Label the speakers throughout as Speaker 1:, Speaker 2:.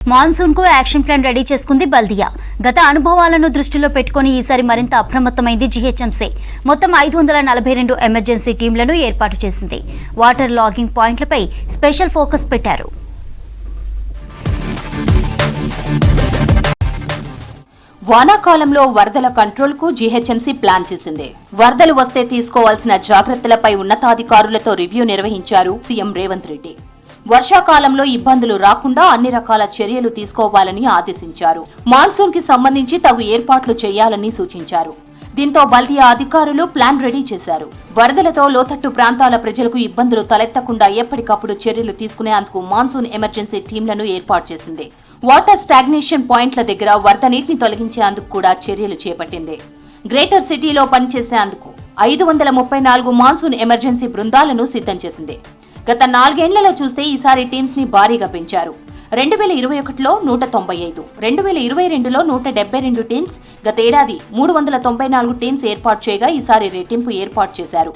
Speaker 1: Monsoon కు action plan ready చేసుకుంది బల్దియా. గత అనుభవాలను దృష్టిలో పెట్టుకుని ఈసారి మరింత అప్రమత్తమైంది జీహెచ్ఎంసీ. మొత్తం 542 ఎమర్జెన్సీ టీంలను ఏర్పాటు చేసింది. వాటర్ లాగింగ్ పాయింట్లపై స్పెషల్ ఫోకస్ పెట్టారు.
Speaker 2: వానాకాలంలో వరదల కంట్రోల్ కు జీహెచ్ఎంసీ ప్లాన్ చేసింది. వరదలు వస్తే తీసుకోవాల్సిన జాగ్రత్తలపై ఉన్నతాధికారులతో రివ్యూ నిర్వహించారు సీఎం రేవంత్ రెడ్డి. వర్షాకాలంలో ఇబ్బందులు రాకుండా అన్ని రకాల చర్యలు తీసుకోవాలని ఆదేశించారు. మాన్సూన్ కి సంబంధించి తగు ఏర్పాట్లు చేయాలని సూచించారు. దీంతో బల్దియా అధికారులు ప్లాన్ రెడీ చేశారు. వరదలతో లోతట్టు ప్రాంతాల ప్రజలకు ఇబ్బందులు తలెత్తకుండా ఎప్పటికప్పుడు చర్యలు తీసుకునేందుకు మాన్సూన్ ఎమర్జెన్సీ టీంలను ఏర్పాటు చేసింది. వాటర్ స్టాగ్నేషన్ పాయింట్ల దగ్గర వరద నీటిని తొలగించేందుకు కూడా చర్యలు చేపట్టింది. గ్రేటర్ సిటీలో పనిచేసేందుకు 534 మాన్సూన్ ఎమర్జెన్సీ బృందాలను సిద్ధం చేసింది. గత 4 ఏళ్లలో చూస్తే ఈసారి టీమ్స్ ని భారీగా పెంచారు. 2021లో 195, 2022లో 172 టీమ్స్, గత ఏడాది 394 టీమ్స్ ఏర్పాటు చేయగా ఈసారి రెట్టింపు ఏర్పాటు చేశారు.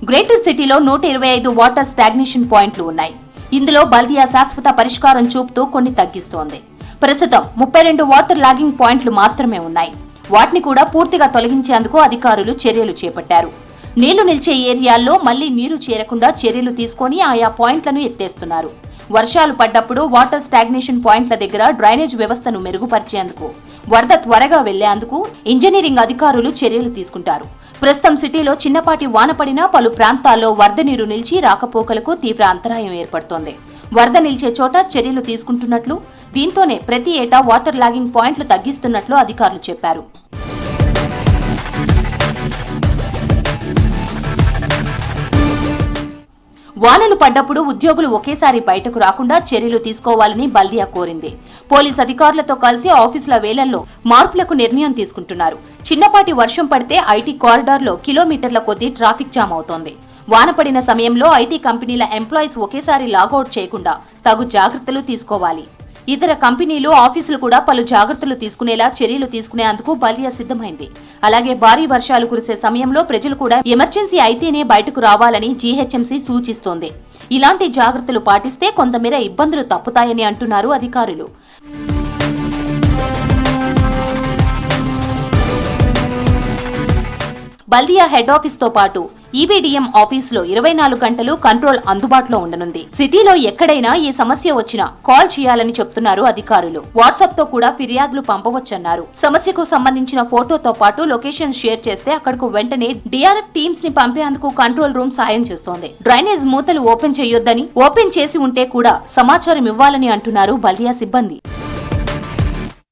Speaker 2: గ్రేటర్ సిటీలో 125 వాటర్ స్టాగ్నేషన్ పాయింట్లు ఉన్నాయి. ఇందులో బల్దియా శాశ్వత పరిష్కారం చూపుతూ కొన్ని తగ్గిస్తోంది. ప్రస్తుతం 32 వాటర్ లాగింగ్ పాయింట్లు మాత్రమే ఉన్నాయి. వాటిని కూడా పూర్తిగా తొలగించేందుకు అధికారులు చర్యలు చేపట్టారు. నీళ్లు నిలిచే ఏరియాల్లో మళ్లీ నీరు చేరకుండా చర్యలు తీసుకుని ఆయా పాయింట్లను ఎత్తేస్తున్నారు. వర్షాలు పడ్డప్పుడు వాటర్ స్టాగ్నేషన్ పాయింట్ల దగ్గర డ్రైనేజ్ వ్యవస్థను మెరుగుపరిచేందుకు, వరద త్వరగా వెళ్లేందుకు ఇంజనీరింగ్ అధికారులు చర్యలు తీసుకుంటారు. ప్రస్తుతం సిటీలో చిన్నపాటి వాన పడినా పలు ప్రాంతాల్లో వరద నీరు నిలిచి రాకపోకలకు తీవ్ర అంతరాయం ఏర్పడుతోంది. వరద నిలిచే చోట చర్యలు తీసుకుంటున్నట్లు, దీంతోనే ప్రతి ఏటా వాటర్ లాగింగ్ పాయింట్లు తగ్గిస్తున్నట్లు అధికారులు చెప్పారు. వానలు పడ్డప్పుడు ఉద్యోగులు ఒకేసారి బయటకు రాకుండా చర్యలు తీసుకోవాలని బల్దియా కోరింది. పోలీస్ అధికారులతో కలిసి ఆఫీసుల వేళల్లో మార్పులకు నిర్ణయం తీసుకుంటున్నారు. చిన్నపాటి వర్షం పడితే ఐటీ కారిడార్లో కిలోమీటర్ల కొద్దీ ట్రాఫిక్ జామ్ అవుతోంది. వాన పడిన సమయంలో ఐటీ కంపెనీల ఎంప్లాయీస్ ఒకేసారి లాగౌట్ చేయకుండా తగు జాగ్రత్తలు తీసుకోవాలి. ఇతర కంపెనీలు, ఆఫీసులు కూడా పలు జాగ్రత్తలు తీసుకునేలా చర్యలు తీసుకునేందుకు బల్దియా సిద్ధమైంది. అలాగే భారీ వర్షాలు కురిసే సమయంలో ప్రజలు కూడా ఎమర్జెన్సీ అయితేనే బయటకు రావాలని జీహెచ్ఎంసీ సూచిస్తోంది. ఇలాంటి జాగ్రత్తలు పాటిస్తే కొంతమేర ఇబ్బందులు తప్పుతాయని అంటున్నారు అధికారులు. బల్దియా హెడ్ ఆఫీస్ తో పాటు ఈవీడీఎం ఆఫీసులో 24 గంటలు కంట్రోల్ అందుబాటులో ఉండనుంది. సిటీలో ఎక్కడైనా ఈ సమస్య వచ్చినా కాల్ చేయాలని చెప్తున్నారు అధికారులు. వాట్సాప్ తో కూడా ఫిర్యాదులు పంపవచ్చన్నారు. సమస్యకు సంబంధించిన ఫోటోతో పాటు లొకేషన్ షేర్ చేస్తే అక్కడకు వెంటనే డిఆర్ఎఫ్ టీమ్స్ ని పంపేందుకు కంట్రోల్ రూమ్ సాయం చేస్తోంది. డ్రైనేజ్ మూతలు ఓపెన్ చేయొద్దని, ఓపెన్ చేసి ఉంటే కూడా సమాచారం ఇవ్వాలని అంటున్నారు బల్దియా సిబ్బంది.